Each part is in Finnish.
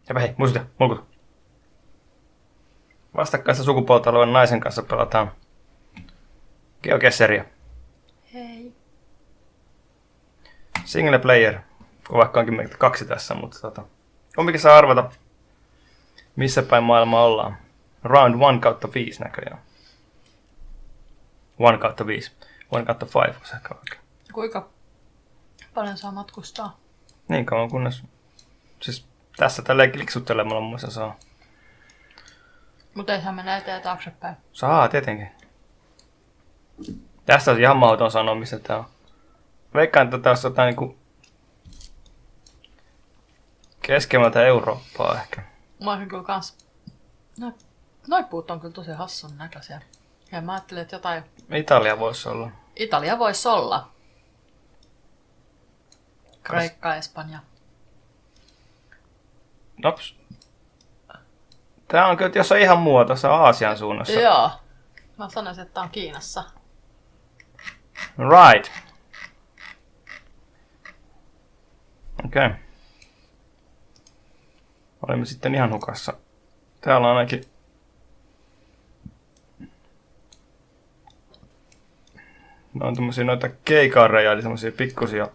Heipä hei, muistuta, mulkut. Vastakkaista sukupuolta olevan naisen kanssa pelataan GeoGuessria. Hei. Single player, vaikka onkin meitä 2 tässä, mutta kumpikin saa arvata, missä päin maailma ollaan. Round 1/5 näköjään. 1/5. 1/5 olisi ehkä oikein. Kuinka paljon saa matkustaa? Niin kauan kunnes... Siis tässä tälleen kliksuttelemalla muissa saa. Mutta ei saa mennä eteen ja taaksepäin. Saa, tietenkin. Tästä olisi ihan mahdoton sanoa, missä tää on. Veikkaan, että tässä on jotain niinku... keskemmältä Eurooppaa ehkä. Mä olisin kyllä kans... Noi puut on kyllä tosi hassun näköisiä. Ja mä ajattelin, että jotain... Italia voisi olla. Italia voisi olla. Kreikka, Espanja. Nops. Tää on kyllä jossain ihan muuta, tuossa Aasian suunnassa. Joo. Mä sanoisin, että tää on Kiinassa. Right. Okei. Okay. Olemme sitten ihan hukassa. Täällä on ainakin... Ne on tommosia noita keikarreja, eli semmosia pikkusia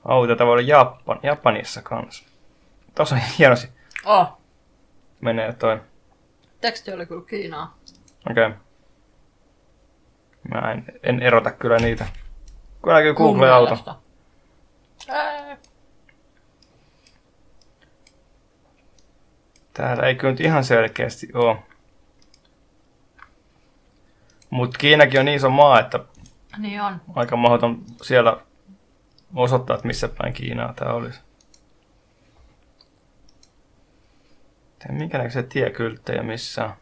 autoja. Voi olla Japanissa kanssa. Tossa on hienosti. Oh. Menee toi. Teksti oli kyllä Kiinaa. Okei. Okay. Mä en erota kyllä niitä. Kun näkyy Google-auto. Täällä ei kyllä nyt ihan selkeästi oo. Mut Kiinakin on niin iso maa, että Niin on. aika mahdoton siellä osoittaa, että missä päin Kiinaa tää olisi. Minkä näköisiä tiekylttejä missään?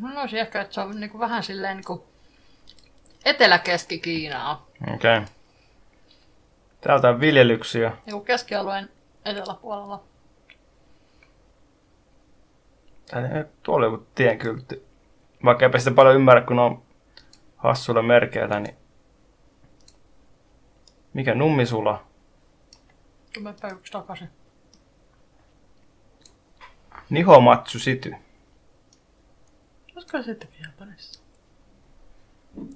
Mä olisin ehkä, että se on niinku vähän silleen niinku Etelä-Keski-Kiinaa. Okei. Okay. Täältä on viljelyksiä. Niinku keskialueen eteläpuolella. Tuolla on joku tiekyltti. Vaikka eipä sitä paljon ymmärrä, kun on hassuilla merkeillä, niin... Mikä Nummisula? Tummepä yksi takaisin. Nihomatsu City. Olisiko se sittenkin Japanissa?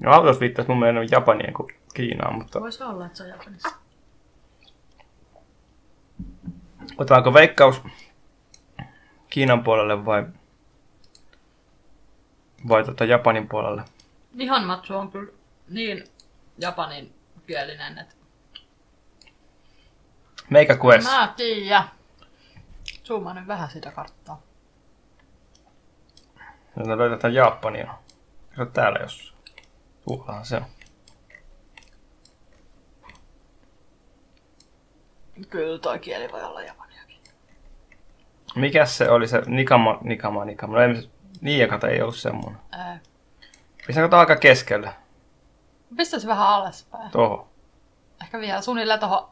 No autos viittaisi mun mielestä Japaniin kuin Kiinaan, mutta... Voisi olla, että se on Japanissa. Otetaanko veikkaus Kiinan puolelle vai Japanin puolelle? Nihanmatsu on kyllä niin japaninkielinen, että... Meikä Quest. Mä tiedä. Zoomaa nyt vähän sitä karttaa. Joten löydetään Japania. Se on täällä jos. Tuollahan se on. Kyllä toi kieli voi olla japaniakin. Mikäs se oli se Nikama? No ei, Niiakata ei ollut semmonen. Pistääkö tää aika keskelle? Pistäisi vähän alaspäin. Toho. Ehkä vielä suunnilleen tohon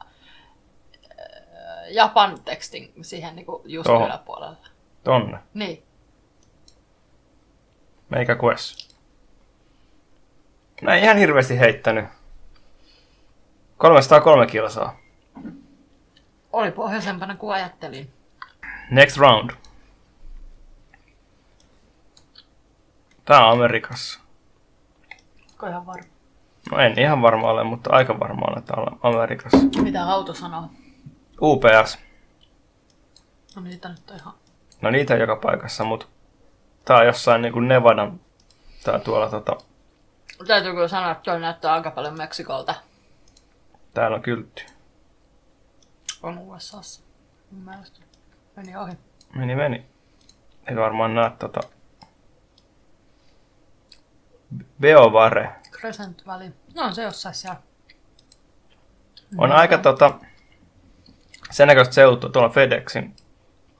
Japan tekstin siihen niinku just Toho. yläpuolelle. Tonne. Niin. Meikä Quest. No ei ihan hirveästi heittänyt. 303 kilsaa. Oli pohjoisempana kuin ajattelin. Next round. Tää on Amerikassa. Onko ihan varma? No en ihan varma ole, mutta aika varma olen, että on Amerikassa. Mitä auto sanoo? UPS. No niitä nyt on ihan... No niitä on joka paikassa, mutta tää on jossain niinku Nevadan. Tää tuolla Täytyy kyllä sanoa, että toi näyttää aika paljon Meksikolta. täällä on kyltti. On USAssa. Mun mielestä meni ohi. Meni. Ei varmaan näe Beovare. Crescent Valley. No on se jossain siellä. On aika sen näköistä seutua tuolla FedExin.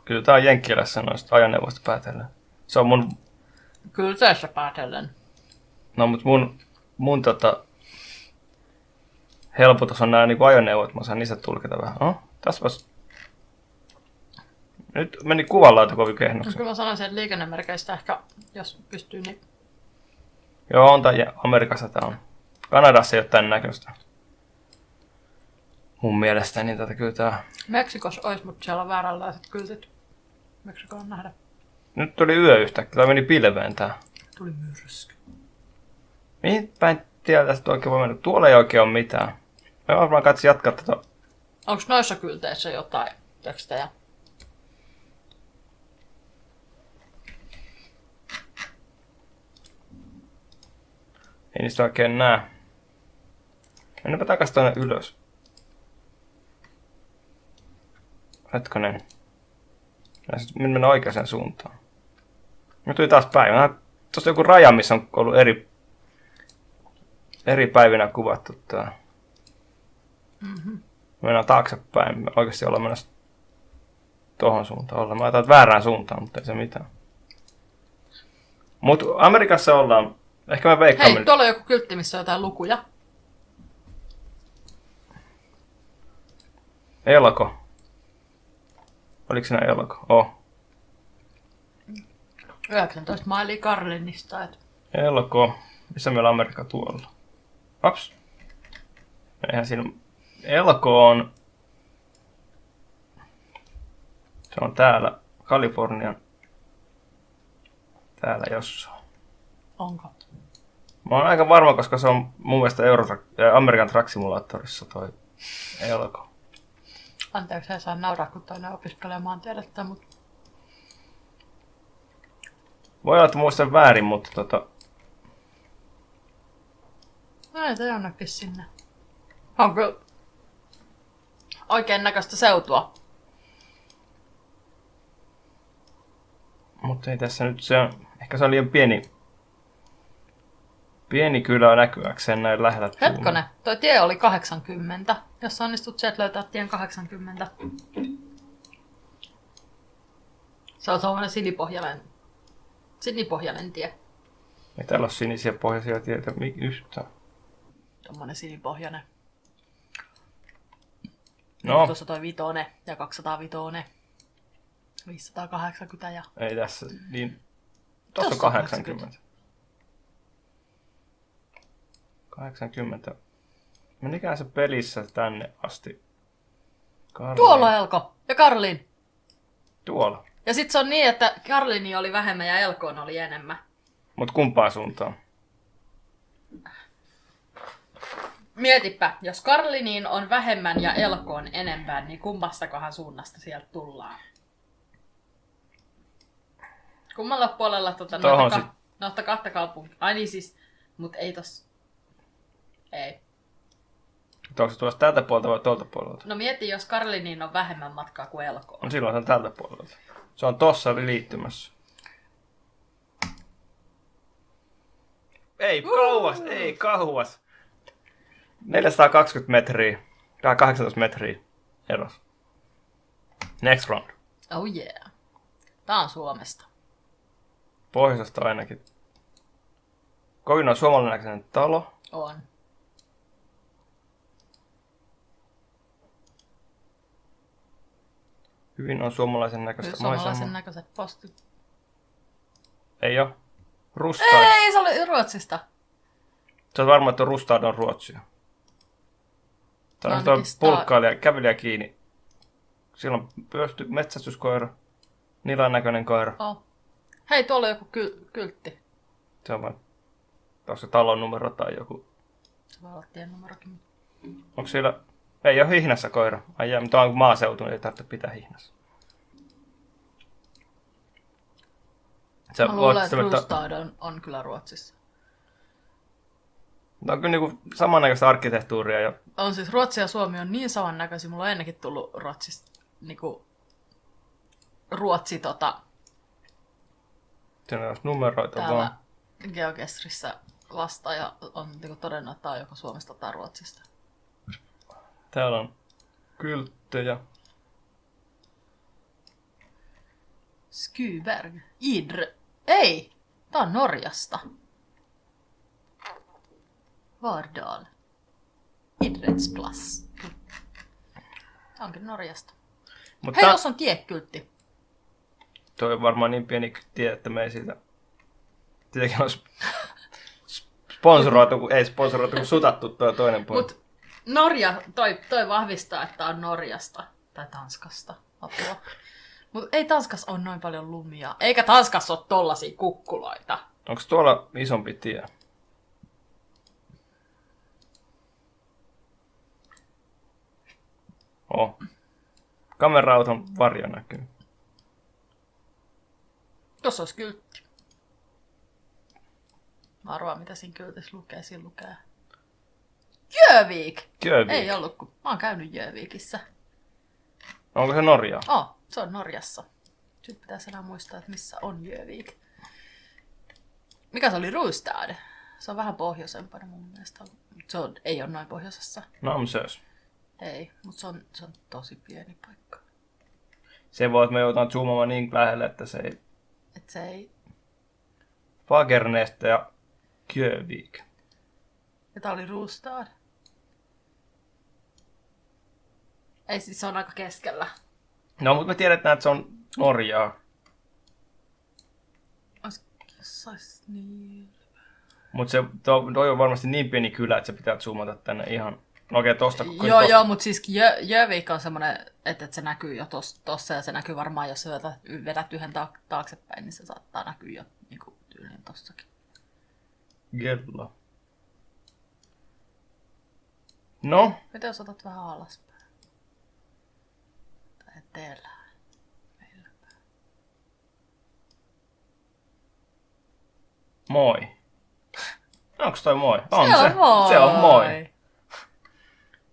Kyllä tää on Jenkkilässä noista ajoneuvoista päätellen. Se on mun... Kyllä tässä päätellen. No mut mun helpotus on nää niinku ajoneuvot, mä saan niistä tulkita vähän. Oh, täspäs. Nyt meni kuvanlaatu kovin kehnoksi. Kyllä mä sanoisin, että liikennemerkeistä ehkä, jos pystyy, niin... Joo, on tää Amerikassa tää on. Kanadassa ei oo tän näköistä. mun mielestä, niin kyllä tää... Meksikossa olisi, mutta siellä on vääränlaiset kyltit. Meksikoon nähdä. Nyt tuli yö yhtäkkiä, tai meni pilveen tää. Tuli myrsky. Mihin päin tieltä tästä oikein voi mennä? Tuolla ei oikein ole mitään. Me varmaan katsi jatkaa tätä. Onks noissa kylteissä jotain tekstejä? Ei niistä oikein näe. Mennäpä takas tuonne ylös. Hetkonen. Mennään oikeaan suuntaan. Nyt tuli taas päivä. Tuossa on joku raja, missä on ollut eri päivinä kuvattu tää. Mennään taaksepäin. Me oikeasti ollaan menossa tohon suuntaan. Mä ajattelin, että väärään suuntaan, mutta ei se mitään. Mut Amerikassa ollaan. Ehkä mä veikkaan. Hei, tuolla on joku kyltti, missä on jotain lukuja. Elko. Oliko siinä elko? Oh. 19 mailia Karlinista. Elko. Missä meillä on Amerikka tuolla? Ops. Eihän siinä... Elko on... Se on täällä. Kalifornian. Täällä jossain. Onko? Mä oon aika varma, koska se on mun mielestä Amerikan Truck Simulatorissa toi Elko. Anteeksi, ei saa nauraa, kun toinen opiskelee maantiedettä, mutta... Voi olla, että muistan väärin, mutta Ei se jonnekin sinne. On kyllä oikein näköistä seutua. Mutta ei tässä nyt se on... Ehkä se on liian pieni kylä näkyäkseen näin lähellä. Hetkonen, toi tie oli 80. Jos onnistut sieltä löytää tien 80. Se on sellainen sinipohjainen tie. Ei täällä ole sinisiä pohjaisia tietä yhtään. Tommonen sinipohjainen. No. Tuossa toi 5 ja 205. 580 ja... Ei tässä, niin... Tuossa on 80. 80. Menikään se pelissä tänne asti? Karlin. Tuolla on Elko ja Karlin. Tuolla. Ja sit se on niin, että Karlini oli vähemmän ja Elkoon oli enemmän. Mut kumpaan suuntaan? Mietipä, jos Karliniin on vähemmän ja Elkoon enemmän, niin kummastakohan suunnasta sieltä tullaan? Kummalla puolella noita kahta kaupunkia? Ai niin siis, mut ei tossa... Ei. Onko se tuossa tältä puolelta vai tuolta puolelta? No mieti, jos Karliniin on vähemmän matkaa kuin Elkoon. No silloin se on tältä puolelta. Se on tossa liittymässä. Ei kauas, ei kauas. 420 metriä. 18 metriä eros. Next round. Oh yeah. Tää on Suomesta. Pohjoisesta ainakin. Kovin on suomalainen näköinen talo. On. Hyvin on suomalaisen näköistä Suomalaisen maisemaa. näköiset postit. Ei oo. Rustad. Ei, se oli Ruotsista. Se on varma, että Rustad on Ruotsia. Tämä on tuo pulkkailija, kävelijä kiinni. Sillä on pyösty metsästyskoira. Nilan näköinen koira. Oh. Hei, tuolla on joku kyltti. Se on vaan... Onko se talon numero tai joku... Se voi olla tien numerokin. Onko siellä... Ei ole hihnassa koira. Ai jää, mutta on maaseutu, niin ei tarvitse pitää hihnassa. Mä luulen, että Rustad on kyllä Ruotsissa. Tämä on kyllä niinku samannäköistä arkkitehtuuria. Ja... On siis Ruotsi ja Suomi on niin samannäköisiä. Mulla on ennenkin tullut Ruotsista niinku... Ruotsi Siinä on numeroita täällä vaan. GeoGestrissä vasta ja on niinku todennut, että tää on joko Suomesta tai Ruotsista. Täällä on kylttejä. Skyberg. Ei! Tää on Norjasta. Vardal. Idrettsplass. Tää onkin Norjasta. Mutta Hei, jos on tiekyltti. toi on varmaan niin pieni tie, että me ei siitä... Tietenkin on sponsoroitu, kun ei sponsoroitu, kun sutattu tuo toinen puoli. Mut Norja, toi vahvistaa, että on Norjasta tai Tanskasta apua. Mutta ei Tanskassa ole noin paljon lumia. Eikä Tanskassa ole tollasia kukkuloita. Onko tuolla isompi tie? Kamera-auton varjo näkyy. Tuossa olisi kyltti. Mä arvaan, mitä siinä kyltissä lukee. Siinä lukee Gjövik! Ei ollut, kun mä oon käynyt Jövikissä. Onko se Norja? Se on Norjassa. Nyt pitäisi enää muistaa, että missä on Gjövik. Mikä se oli? Rustad. Se on vähän pohjoisempana mun mielestä. Ei ole noin pohjoisessa. Namsös. Ei, mutta se on tosi pieni paikka. Se voi, että me joudutaan zoomamaan niin lähelle, että se ei... Et se ei... Fagernäs ja Gjövik. Ja tää oli Rustad. Ei siis, se on aika keskellä. No, mutta me tiedetään, että se on Norjaa. Sais niin... Mutta toi on varmasti niin pieni kylä, että se pitää zoomata tänne ihan... No okei, tosta... Joo, mutta siis Gjövik on semmonen, että se näkyy jo tossa ja se näkyy varmaan, jos sä vedät yhden taaksepäin, niin se saattaa näkyä jo niinku tyyliin tossakin. Gella. No? Mitä jos otat vähän alaspäin? Tai etelään. Meilläpäin. Moi. Onks toi moi? On se. Moi. Se on moi.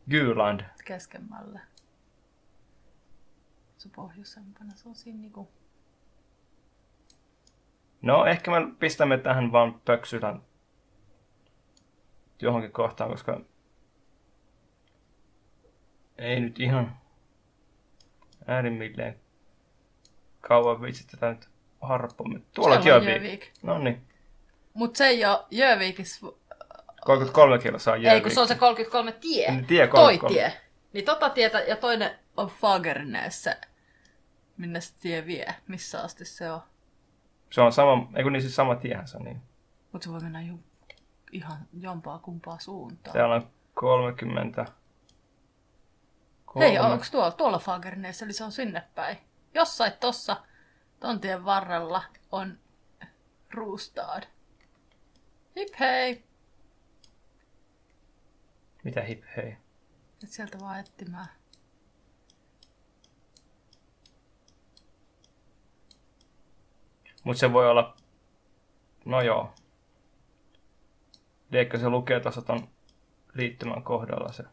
Jyland. Keskemmällä. Se pohjoisempana. Se on siinä niinku... No, ehkä me pistämme tähän vaan pöksylän johonkin kohtaan, koska ei nyt ihan äärimmilleen kauan viitsi tätä nyt harppomme. Tuolla on Gjövik. Noniin. Mut se ei oo Gjövikissä... 33 kilsaa Gjövik. Ei, kun se on se 33 tie. Niin, tie 33. Toi tie. Niin tota tietä ja toinen on Fagernäs, minne se tie vie. Missä asti se on? Se on sama, ei kun niin siis sama tiehän se on niin. Mut se voi mennä ihan jompaa kumpaa suuntaan. Täällä on 30. Hei, onks tuolla Fagernäs, eli se on sinne päin. Jossain tossa tontien varrella on Rustad. Hip hei! Mitä hip hei? Et sieltä vaan etsimään. Mut se voi olla... No joo. Liekö se lukee tuossa ton liittymän kohdalla se?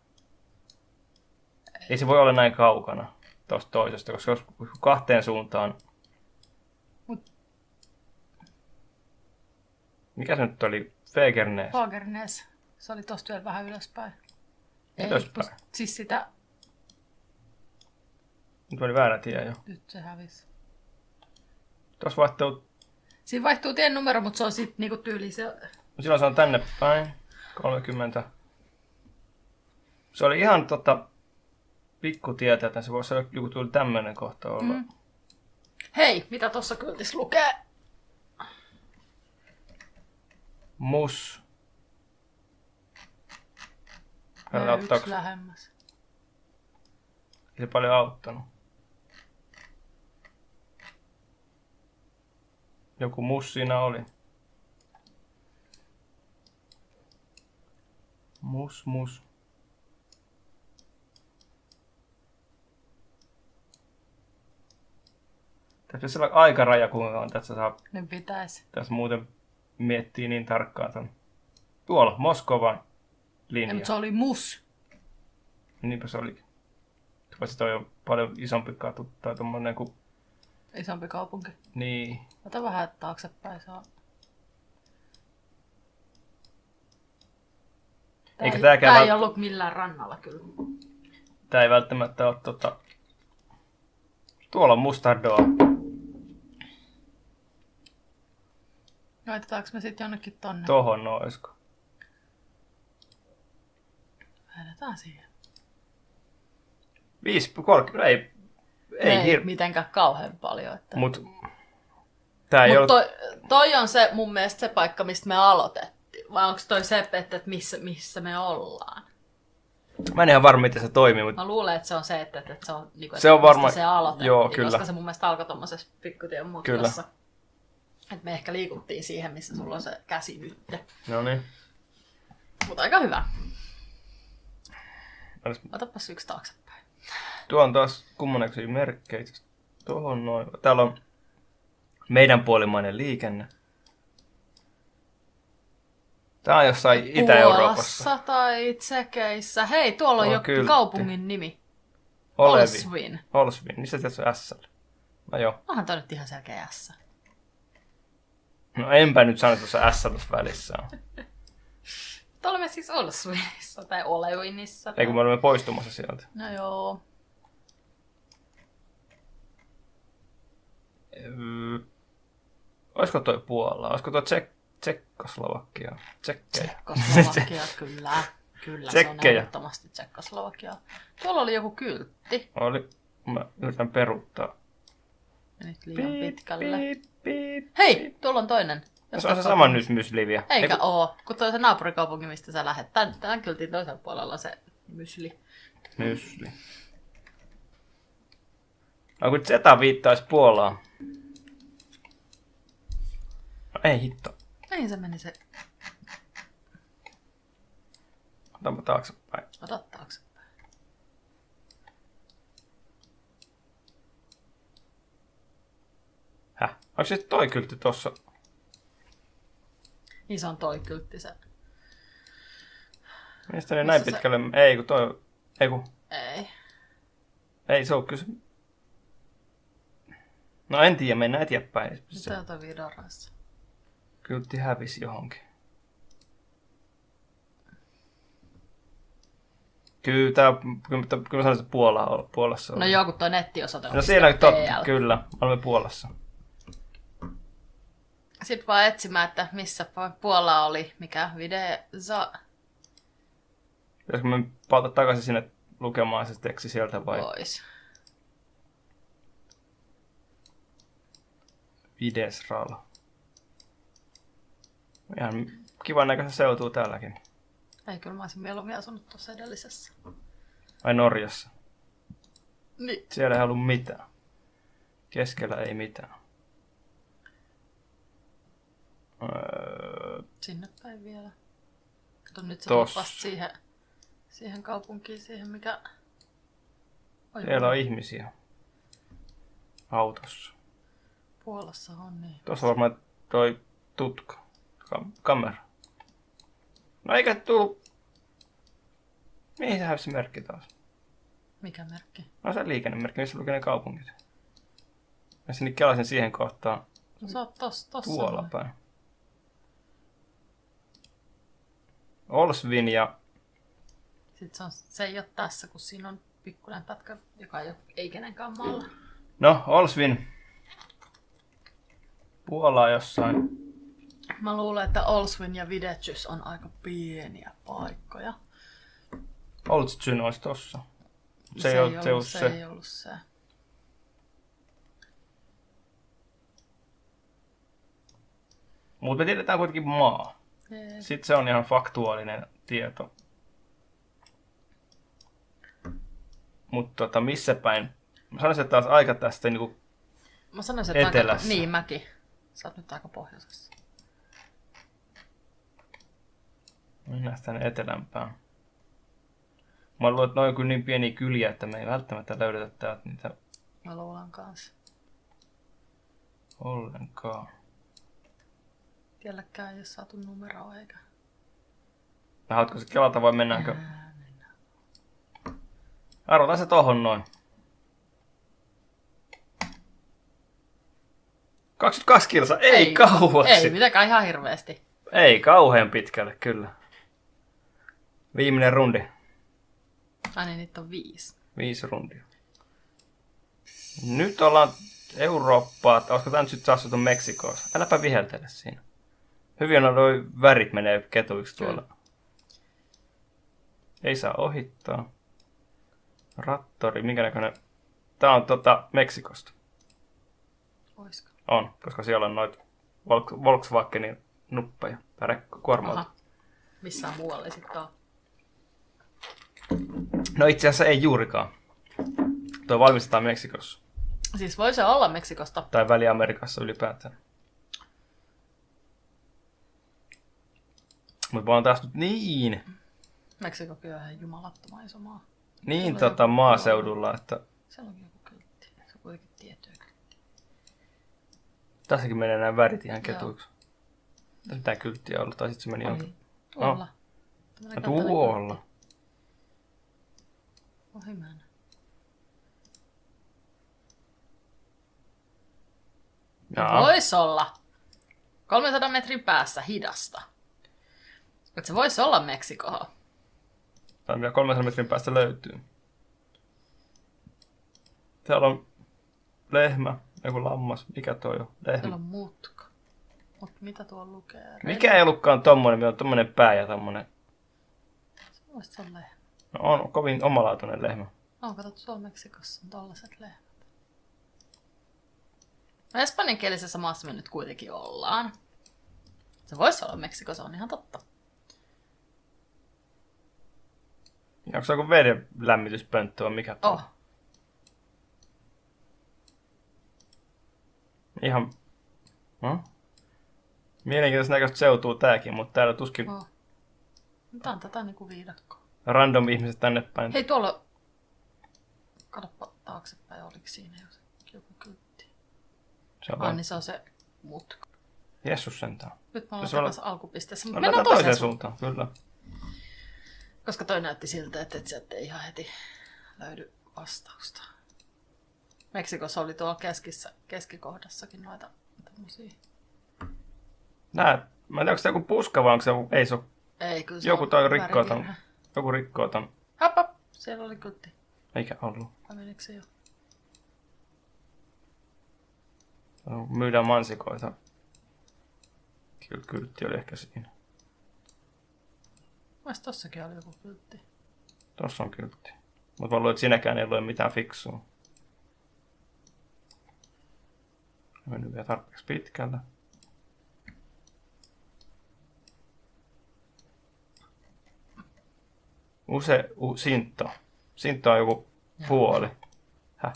Ei se voi olla näin kaukana tuosta toisesta, koska jos kahteen suuntaan... Mikä se nyt oli? Fagernäs? Fagernäs. Se oli tosta vielä vähän ylöspäin. Ylöspäin? Siis sitä... Nyt oli väärä tie jo. Nyt se hävisi. Tuossa vaihtuu... Siinä vaihtuu tien numero, mutta se on sit niinku tyyli se... Silloin se on tänne päin. 30. Se oli ihan pikkutietä, että se voisi olla joku tuli tämmönen kohta olla. Mm. Hei, mitä tossa kyltissä lukee? Mus. Yksi lähemmäs. Ei se paljon auttanut. Joku mus siinä oli. Mus. Tässä pitäisi olla aikaraja, kuinka on tässä saa... Ne pitäisi. Tässä muuten miettii niin tarkkaan ton. Tuolla, Moskovan linja. Ei, mutta se oli mus. Niinpä se olikin. Paitsi toi on paljon isompi katu tai tommonen kuin... Isompi kaupunki. Niin. Ota vähän taaksepäin, saa. Tää ei ollut millään rannalla kyllä. Tää ei välttämättä ole Tuolla on Mustardoa. Laitetaanko me sit jonnekin tonne? Tohon oisko? Lähdetään siihen. 5,30. Ei mitenkään kauhean paljon. Että... Mut tää ei toi on se mun mielestä se paikka, mistä me aloitettiin. Vai onko toi se, että missä me ollaan? Mä en ihan varma, miten se toimii, mutta... Mä luulen, että se on se, että se on, niin kuin, se on varma... se aloitettiin, joo, kyllä. koska se mun mielestä alkoi tommosessa pikkutien mutkassa. Että me ehkä liikuttiin siihen, missä sulla on se käsi nyt. No niin. Mutta aika hyvä. Otapas yksi taaksepäin. Tuo on taas kummoneksi merkkejä. Tuohon noin. Täällä on meidän puolimainen liikenne. Tää on jossain Itä-Euroopassa. Puolassa tai Tsekeissä. Hei, tuolla on joku kaupungin nimi. Olsvin. Olsvin. Missä se on S? No joo. Onhan toi nyt ihan selkeä S. No enpä nyt sano tuossa S tuossa välissä. Olemme siis Olsvinissa tai Olevinissa. Ei kun me olemme poistumassa sieltä. No joo. Olisiko toi Puola? Olisiko toi Tsekkoslovakia? Tsekkoslovakia, kyllä. Kyllä, se on ehdottomasti Tsekkoslovakia. Tuolla oli joku kyltti. Oli. Mä yritän peruuttaa. Nyt liian pitkälle. Piip. Hei, tuolla on toinen. Se on se sama nyt mysliviä. Eikä oo, kun toi on se naapurikaupunki, mistä sä lähet. Tän kyltin toisella puolella se mysli. Mysli. No kun Zeta viittaisi Puolaan. No ei hitto. Mihin se meni se? Otapa taaksepäin. Ota taaksepäin. Häh? Onko se toi kyltti tossa? Niin se on toi kyltti se. Mielestäni näin pitkälle. Ei kun toi... Ei kun... Ei. Ei se on kyllä... No en tiedä, mennään eteenpäin. Mitä on toi Vidorassa? Kyltti hävisi johonkin. Kyllä mä sanoin, että Puolassa on. No joo, kun toi nettiosoite on. No siellä totta, kyllä. Olemme Puolassa. Sitten vaan etsimään, että missä Puola oli, mikä Videza. Pitäisikö me palata takaisin sinne lukemaan se teksti sieltä vai? Pois. Videsral. Ihan kivan näköistä seutuu täälläkin. Ei, kyllä mä olisin mieluummin asunut tuossa edellisessä. Ai Norjassa? Niin. Siellä ei ollut mitään. Keskellä ei mitään. Sinne päin vielä. Kato, nyt sä tulet vasta siihen kaupunkiin, siihen mikä... Siellä on ihmisiä. Autossa. Puolassa on niin. Tuossa on varmaan toi tutka. Kamera. No eikä tullut... Mihin se hävisi merkki taas? Mikä merkki? No se liikennemerkki, missä lukee ne kaupungit. Mä sinne kelasin siihen kohtaan. No sä oot tossa. Tuolla päin. Olsvin ja... Sitten se ei ole tässä, kun siinä on pikkuinen pätkä, joka ei kenenkään maalla. No, Olsvin. Puolaa jossain. Mä luulen, että Olsvin ja Videchys on aika pieniä paikkoja. Olstsyn olisi tossa. Se ei ollut se. Mutta me tiedetään kuitenkin maa. Sitten se on ihan faktuaalinen tieto. Mutta missä päin? Mä sanoisin, että taas aika tästä niinku mä sanoisin, että etelässä. Aika, niin, mäkin. Sä oot nyt aika pohjoisessa. Mennään tänne etelämpään. Mä luulen, että noin on kyllä niin pieniä kyliä, että me ei välttämättä löydetä täältä niitä. Mä luulen kanssa. Ollenkaan. Tielläkään ei ole saatu numeroa eikä. Haluatko se kelata vai mennäänkö? Mennään. Arvotaan se tohon noin. 22 kilsa, ei kauaksi. Ei mitenkään ihan hirveästi. Ei kauhean pitkälle, kyllä. Viimeinen rundi. Ai niin, niitä on 5. 5 rundia. Nyt ollaan Eurooppaa. Olisiko tämä nyt sitten saasuttu Meksikossa? Äläpä viheltele siinä. Hyvin on noi värit menee ketuiksi tuolla. Kyllä. Ei saa ohittaa. Rattori, minkä näköinen? Tää on Meksikosta. Oisko? On, koska siellä on noita Volkswagenin nuppeja tai kuorma-auto. Missään muualla ei sitten ole. No itse asiassa ei juurikaan. Tuo valmistetaan Meksikossa. Siis voi se olla Meksikosta. Tai Väli-Amerikassa ylipäätään. Mutta mä oon taas nyt niin Meksikokin on ihan jumalattoman iso maa. niin maaseudulla, että Siellä on joku kyltti. Se on kuitenkin tiettyä kyltti. tässäkin menee nämä värit ihan ketuiksi. Tässä mitään kylttiä ollut, tai sitten se meni jonkin. Tuolla. No, tuolla. Ohi mennä. Vois olla 300 metrin päässä hidasta. Että se voisi olla Meksikoa. Tai mitä 300 metrin päästä löytyy. Täällä on lehmä, joku lammas. Mikä toi on? Lehmä. Täällä on mutka. Mut mitä tuo lukee? Mikä ei ollutkaan tommonen, mitä on tommonen pää ja tommonen. Se voisi olla lehmä. No on kovin omalaatuinen lehmä. No, katsot, tuolla Meksikossa on tollaset lehmät. No, espanjankielisessä maassa me nyt kuitenkin ollaan. Se voisi olla Meksiko, se on ihan totta. Ja onko se joku veden lämmityspönttö vai mikä tuo? Oh. Ihan... No? Mielenkiintoista näköistä seutuu tääkin, mutta täällä tuskin Oh. Tää on tätä niinku viidakkoa. random ihmiset tänne päin. Hei, tuolla... Katsoppa taaksepäin, oliko siinä joku kyltti? Se on Ai vaan... niin se on se mutka. Jessus sentään. Nyt me ollaan Se on- takaisin alkupisteessä. Mutta Mennään mennään toiseen toiseen suuntaan. suuntaan, kyllä. Koska toi näytti siltä, että sieltä ei ihan heti löydy vastausta. Meksikossa oli tuolla keskikohdassakin noita tommosia. Nää, mä en tiedä, onko se joku puska vai onko se joku... Ei se ole. Ei, kyllä se Joku on toi rikkoo ton. värivirhe. Joku rikkoo ton. Hop, hop. Siellä oli kyltti. Eikä ollut. Vai menikö se jo? Myydään mansikoita. Kyltti oli ehkä siinä. Mielestäni tossakin oli joku kyltti. Tossa on kyltti. Mutta mä luulen, että sinäkään ei lue mitään fiksua. Mennyt vielä tarpeeksi pitkällä. Sinto. Sinto on joku puoli. Häh?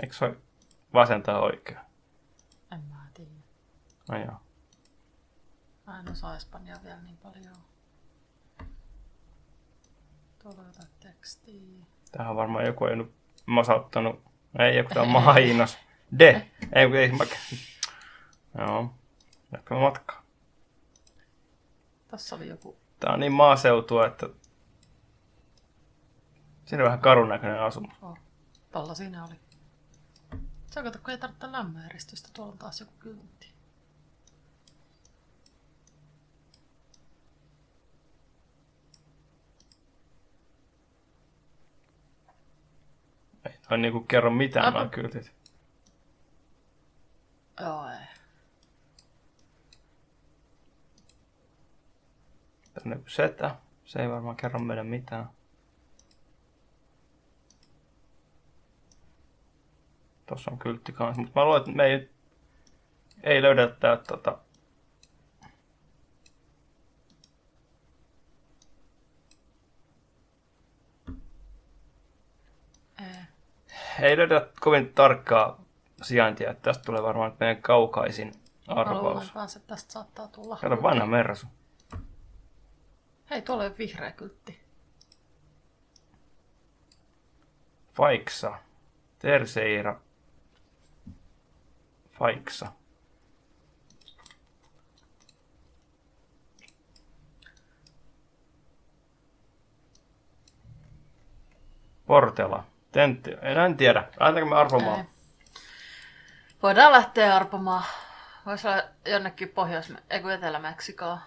Eikö se ole vasen tai oikea? En mä tiedä. No joo. Mä en osaa espanjaa vielä niin paljon. Tuolla on jotain tekstiä. Tähän on varmaan joku ei nyt masauttanut. Ei, joku tää on mainos. De. Ei mä... Joo. Jatka matkaa. Tossa oli joku. Tää on niin maaseutua, että... Siinä on vähän karun näköinen asumus. Oh. Tolla siinä oli. Se on kato, kun ei tarvitse lämmöeristystä. Tuolla on taas joku kyltti. Ei toi niinku kerro mitään Apa. noin kyltit. Joo, ei. Tänne setä. Se ei varmaan kerro meille mitään. Tossa on kyltti kanssa, mutta mä luulen, että me ei löydetä täältä ei löydetä kovin tarkkaa sijaintia, että tästä tulee varmaan nyt meidän kaukaisin Mä luulen arvaus. kanssa, että tästä saattaa tulla. Kato vanha Mersu. Hei, tuolla on vihreä kyltti. Faiksa. Terseira. Faiksa. Portela. Tentti. En tiedä. Lähdetäänkö me arvomaan? Ei. Voidaan lähteä arpomaan. Voisi olla jonnekin Etelä-Meksikoon.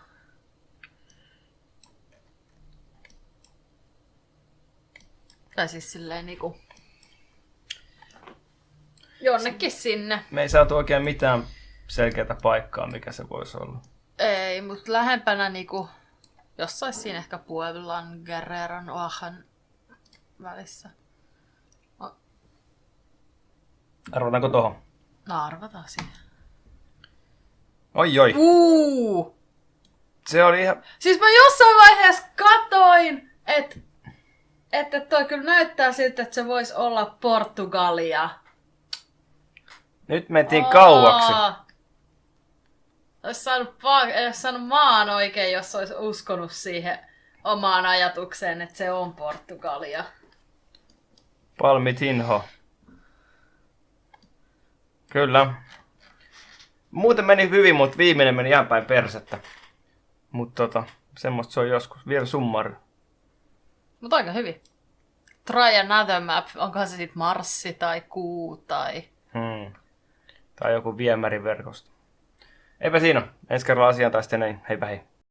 Tai siis silleen niinku... Jonnekin sinne. Me ei saatu oikein mitään selkeää paikkaa, mikä se voisi olla. Ei, mutta lähempänä niinku... Jossain siinä ehkä Pueblan, Guerreron, Oaxan välissä. Arvotaanko tohon? No arvataan siihen. Oi. Se oli ihan... Siis mä jossain vaiheessa katoin, että toi kyllä näyttää siltä, että se voisi olla Portugalia. Nyt mentiin kauaksi. Olisi saanut maan oikein, jos olisi uskonut siihen omaan ajatukseen, että se on Portugalia. Palmitinho. Kyllä. Muuten meni hyvin, mutta viimeinen meni ihan päin persettä. Mutta semmoista se on joskus. Vielä summari. Mutta aika hyvin. Try another map. Onkohan se sitten Marssi tai Kuu tai... Tai joku viemäriverkosto. Eipä siinä. Ensi kerralla asiaan taas hei hei.